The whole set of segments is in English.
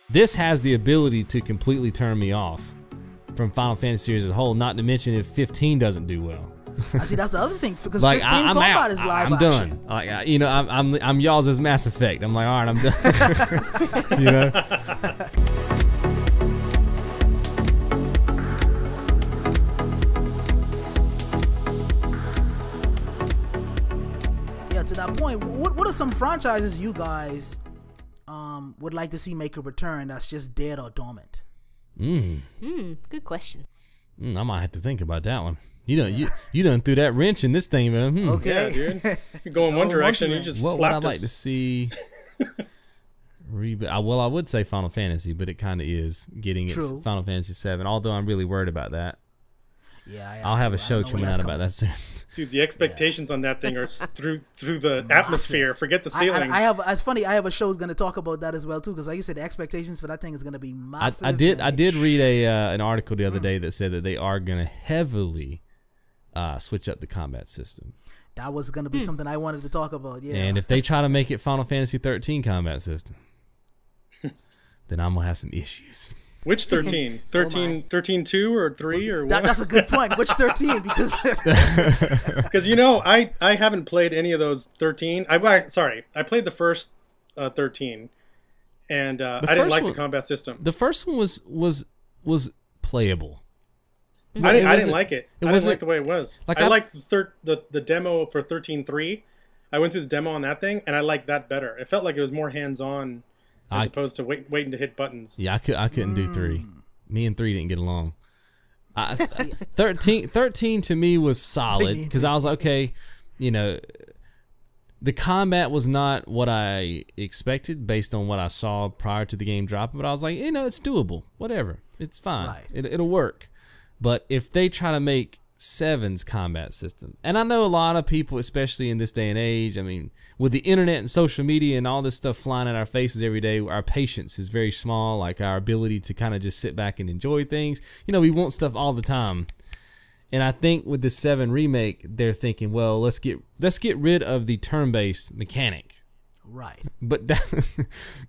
this has the ability to completely turn me off from Final Fantasy series as a whole. Not to mention if 15 doesn't do well. I see. That's the other thing, because like 15 I'm combat out. is live I'm action. done. Like you know, I'm y'all's as Mass Effect. I'm like, all right, I'm done. You know. Yeah. To that point, what are some franchises you guys would like to see make a return that's just dead or dormant? Good question. I might have to think about that one. You done threw that wrench in this thing, man. Okay. Yeah, dude. You go in one direction, you just What would slapped I like us. to see? Well, I would say Final Fantasy, but it kind of is getting its True. Final Fantasy 7. Although I'm really worried about that. Yeah. I'll have a show coming out about that soon. Dude, the expectations on that thing are through the atmosphere. Forget the ceiling. It's funny. I have a show going to talk about that as well too, because like you said, the expectations for that thing is going to be massive. I did read an article the other day that said that they are going to heavily switch up the combat system. That was going to be something I wanted to talk about. Yeah. And if they try to make it Final Fantasy 13 combat system, then I'm gonna have some issues. Which 13? 13 2 or 3 or what? That's a good point. Which 13? Because you know, I haven't played any of those 13. I played the first 13, and I didn't like the combat system. The first one was playable. I didn't like it. I didn't like the way it was. Like I liked the demo for 13.3. I went through the demo on that thing, and I liked that better. It felt like it was more hands-on as opposed to waiting to hit buttons. Yeah, I couldn't do 3. Me and 3 didn't get along. 13 to me was solid because I was like, okay, you know, the combat was not what I expected based on what I saw prior to the game dropping, but I was like, you know, it's doable. Whatever. It's fine. Right. It'll work. But if they try to make 7's combat system, and I know a lot of people, especially in this day and age, I mean, with the internet and social media and all this stuff flying in our faces every day, our patience is very small. Like our ability to kind of just sit back and enjoy things. You know, we want stuff all the time. And I think with the 7 remake, they're thinking, well, let's get rid of the turn-based mechanic. Right. But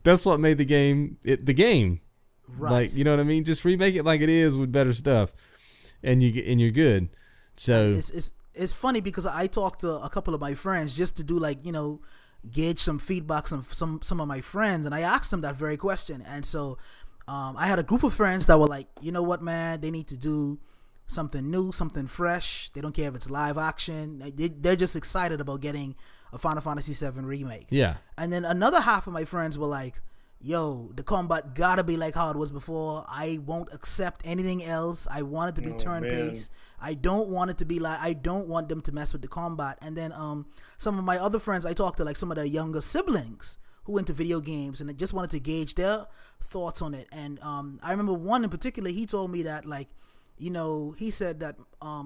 that's what made the game the game. Right. Like, you know what I mean? Just remake it like it is with better stuff, and you're good. So it's funny because I talked to a couple of my friends just to do, like, you know, gauge some feedback from some of my friends, and I asked them that very question. And so I had a group of friends that were like, you know what, man, they need to do something new, something fresh. They don't care if it's live action. They're just excited about getting a Final Fantasy VII remake. Yeah. And then another half of my friends were like, yo, the combat gotta be like how it was before. I won't accept anything else. I want it to be turn-based. I don't want it to be like, I don't want them to mess with the combat. And then some of my other friends, I talked to, like, some of their younger siblings who into video games, and I just wanted to gauge their thoughts on it. And I remember one in particular, he told me that, like, you know, he said that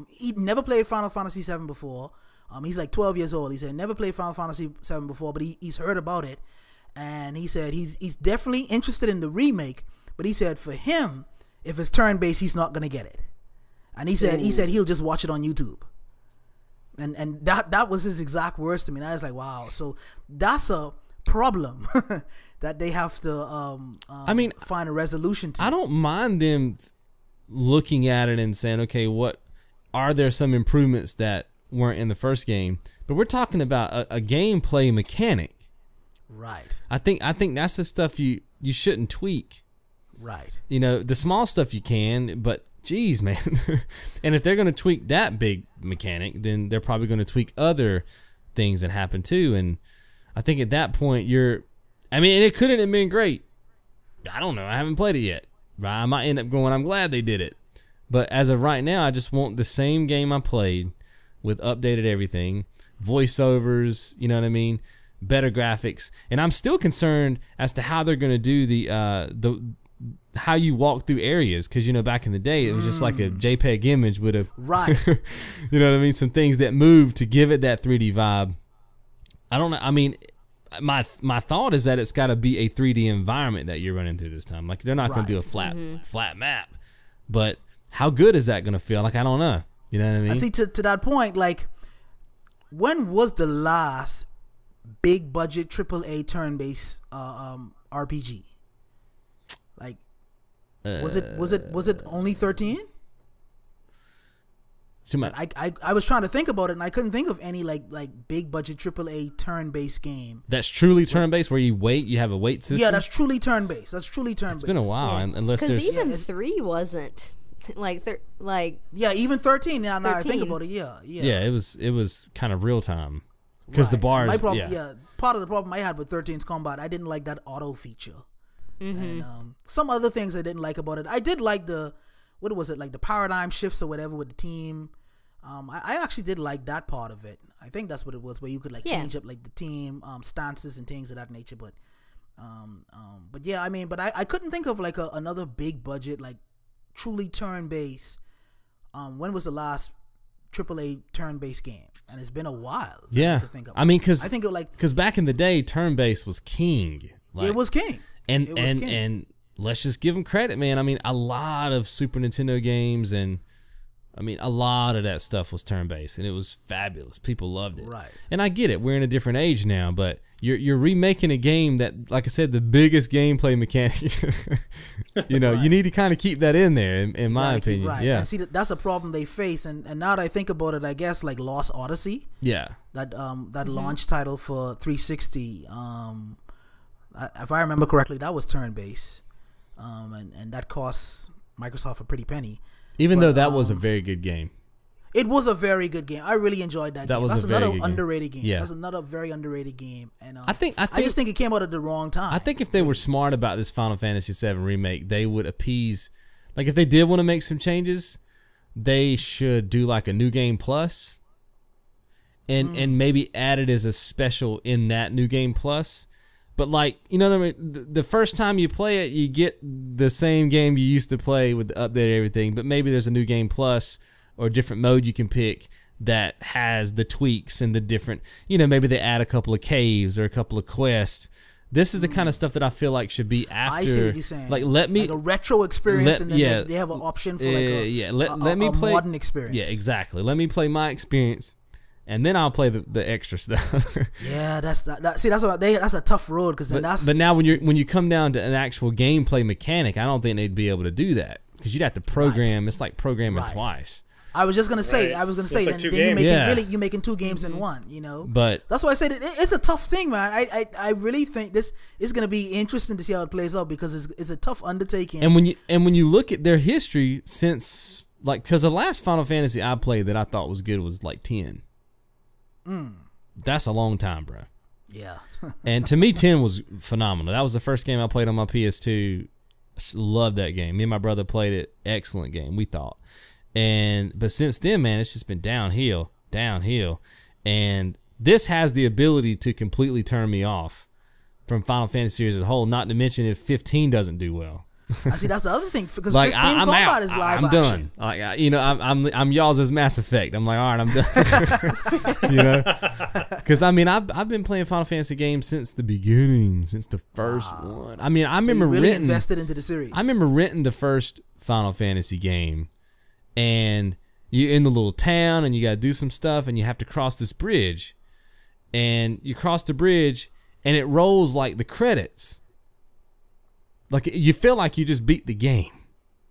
he'd never played Final Fantasy VII before. He's like 12 years old. He said never played Final Fantasy VII before, but he's heard about it. And he said he's definitely interested in the remake, but he said for him, if it's turn-based, he's not gonna get it. And he said he'll just watch it on YouTube. And that was his exact words to me. And I was like, wow. So that's a problem that they have to find a resolution to. I don't mind them looking at it and saying, okay, what are there some improvements that weren't in the first game? But we're talking about a gameplay mechanic. Right. I think that's the stuff you shouldn't tweak. Right. You know, the small stuff you can, but geez, man. And if they're going to tweak that big mechanic, then they're probably going to tweak other things that happen too. And I think at that point it couldn't have been great. I don't know. I haven't played it yet. I might end up going, I'm glad they did it. But as of right now, I just want the same game I played with updated everything, voiceovers, you know what I mean? Better graphics. And I'm still concerned as to how they're going to do the how you walk through areas, because, you know, back in the day it was just like a JPEG image with a right. You know what I mean? Some things that moved to give it that 3D vibe. I don't know. I mean, my thought is that it's got to be a 3D environment that you're running through this time. Like, they're not going to do a flat map. But how good is that going to feel? Like, I don't know. You know what I mean? And see, to that point, like, when was the last big budget AAA turn-based RPG? Was it only 13? So I was trying to think about it and I couldn't think of any like big budget AAA turn based game. That's truly turn based where you have a wait system. Yeah, that's truly turn based. It's been a while, unless there's even 3 wasn't even 13. Now I think about it. Yeah. It was kind of real time because the bars. My problem, part of the problem I had with 13's combat, I didn't like that auto feature. And some other things I didn't like about it. I did like the paradigm shifts or whatever with the team. I actually did like that part of it. I think that's what it was, where you could change up like the team stances and things of that nature. But yeah, I mean, but I couldn't think of like another big budget like truly turn based. When was the last AAA turn based game? And it's been a while. Yeah, I mean, because back in the day, turn based was king. It was king. And let's just give them credit, man. I mean, a lot of Super Nintendo games and a lot of that stuff was turn-based, and it was fabulous. People loved it. Right. And I get it. We're in a different age now, but you're remaking a game that, like I said, the biggest gameplay mechanic. You need to kind of keep that in there, in my opinion. Right. Yeah. And see, that's a problem they face. And now that I think about it, I guess like Lost Odyssey. Yeah. That launch title for 360. If I remember correctly, that was turn-based. And that cost Microsoft a pretty penny. Even though that was a very good game. It was a very good game. I really enjoyed that game. That's another underrated game. Yeah. That's another very underrated game. And I just think it came out at the wrong time. I think if they were smart about this Final Fantasy VII Remake, they would appease. Like if they did want to make some changes, they should do like a New Game Plus. And maybe add it as a special in that New Game Plus. But like, you know what I mean? The first time you play it, you get the same game you used to play with the update and everything. But maybe there's a New Game Plus or a different mode you can pick that has the tweaks and the different, maybe they add a couple of caves or a couple of quests. This is the kind of stuff that I feel like should be after. I see what you're saying. Like a retro experience, and then they have an option for let me play modern experience. Yeah, exactly. Let me play my experience. And then I'll play the extra stuff. Yeah, that's a tough road because But now when you come down to an actual gameplay mechanic, I don't think they'd be able to do that because you'd have to program. Right. It's like programming twice. I was just gonna say. Right. I was gonna say. Like then you're making 2 games in one. But that's why I said it's a tough thing, man. I really think this is gonna be interesting to see how it plays out because it's a tough undertaking. And when you look at their history since because the last Final Fantasy I played that I thought was good was like 10. That's a long time, bro. Yeah. And to me, 10 was phenomenal. That was the first game I played on my PS2. Loved that game. Me and my brother played it. Excellent game, we thought. But since then, man, it's just been downhill. And this has the ability to completely turn me off from Final Fantasy series as a whole. Not to mention if 15 doesn't do well. I see. That's the other thing because 15 combat is live I'm action. Done. I'm y'all's as Mass Effect. I'm like, all right, I'm done. Because I've been playing Final Fantasy games since the beginning, since the first one. I remember really invested into the series. I remember renting the first Final Fantasy game, and you're in the little town, and you got to do some stuff, and you have to cross this bridge, and you cross the bridge, and it rolls like the credits. Like you feel like you just beat the game.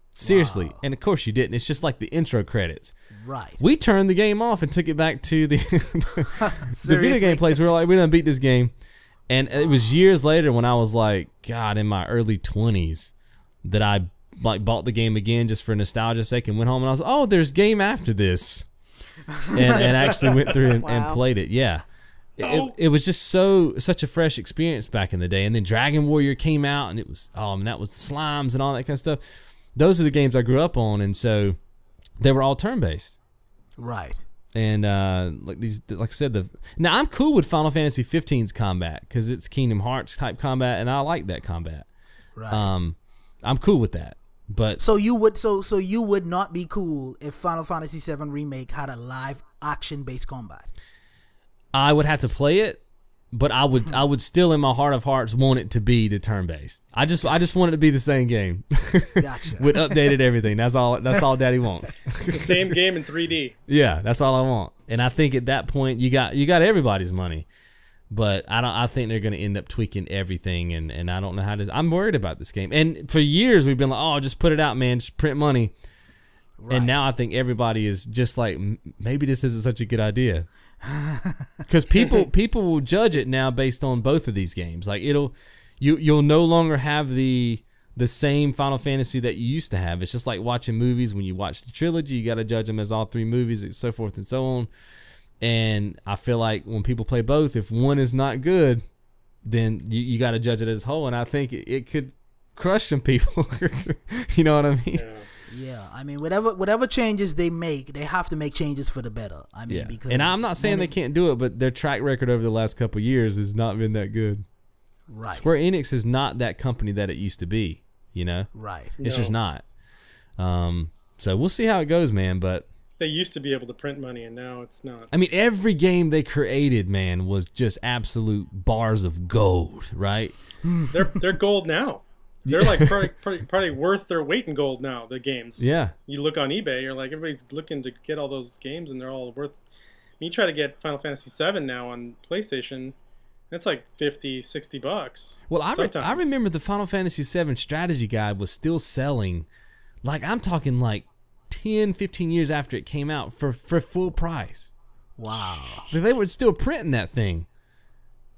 Seriously. Wow. And of course you didn't. It's just like the intro credits. Right. We turned the game off and took it back to the video game place. We were like, we done beat this game. And it was years later when I was like, God, in my early 20s that I bought the game again just for nostalgia's sake and went home and I was like, oh, there's game after this. and actually went through and played it. Yeah. It was just such a fresh experience back in the day, and then Dragon Warrior came out, and it was that was the slimes and all that kind of stuff. Those are the games I grew up on, and so they were all turn based, right? And like I said, now I'm cool with Final Fantasy 15's combat because it's Kingdom Hearts type combat, and I like that combat. Right. I'm cool with that. But so you would not be cool if Final Fantasy VII Remake had a live action based combat. I would have to play it, but I would still in my heart of hearts want it to be the turn based. I just want it to be the same game. Gotcha. With updated everything. That's all Daddy wants. The same game in 3D. Yeah, that's all I want. And I think at that point you got everybody's money. But I think they're going to end up tweaking everything, and I don't know how to. I'm worried about this game. And for years we've been like, oh, just put it out, man, just print money. Right. And now I think everybody is just like, maybe this isn't such a good idea, because people will judge it now based on both of these games. Like you'll no longer have the same Final Fantasy that you used to have. It's just like watching movies. When you watch the trilogy, you got to judge them as all 3 movies, and so forth and so on. And I feel like when people play both, if one is not good, then you got to judge it as a whole. And I think it could crush some people. You know what I mean? Yeah. I mean, whatever changes they make, they have to make changes for the better. I mean, because, and I'm not saying they can't do it, but their track record over the last couple of years has not been that good. Right. Square Enix is not that company that it used to be. You know? Right. It's just not. So we'll see how it goes, man. But they used to be able to print money, and now it's not. I mean, every game they created, man, was just absolute bars of gold, right? They're gold now. They're like probably worth their weight in gold now, the games. Yeah. You look on eBay, you're like, everybody's looking to get all those games, and they're all worth. I mean, you try to get Final Fantasy VII now on PlayStation, that's like $50-$60. Well, I remember the Final Fantasy VII strategy guide was still selling, like I'm talking like 10, 15 years after it came out for full price. Wow. They were still printing that thing.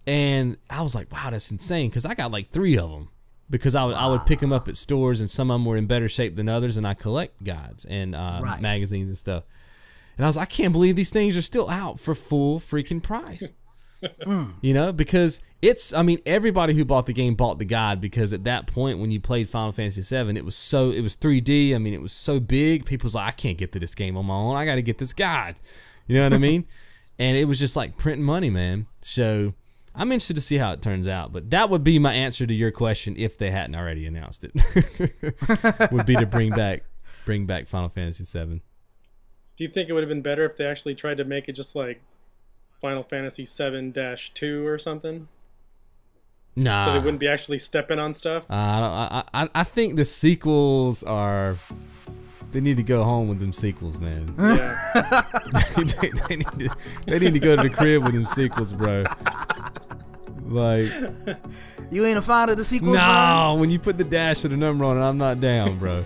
And I was like, wow, that's insane, because I got like 3 of them. Because I would pick them up at stores, and some of them were in better shape than others, and I collect guides and magazines and stuff. And I was like, I can't believe these things are still out for full freaking price. You know, because I mean, everybody who bought the game bought the guide, because at that point when you played Final Fantasy VII, it was 3D. I mean, it was so big. People was like, I can't get to this game on my own. I got to get this guide. You know what I mean? And it was just like printing money, man. So I'm interested to see how it turns out. But that would be my answer to your question if they hadn't already announced it. Would be to bring back Final Fantasy VII. Do you think it would have been better if they actually tried to make it just like Final Fantasy 7-2 or something? Nah. So they wouldn't be actually stepping on stuff? I think the sequels are... They need to go home with them sequels, man. Yeah. they need to go to the crib with them sequels, bro. Like... You ain't a fan of the sequels, No, man? when you put the dash of the number on it, I'm not down, bro.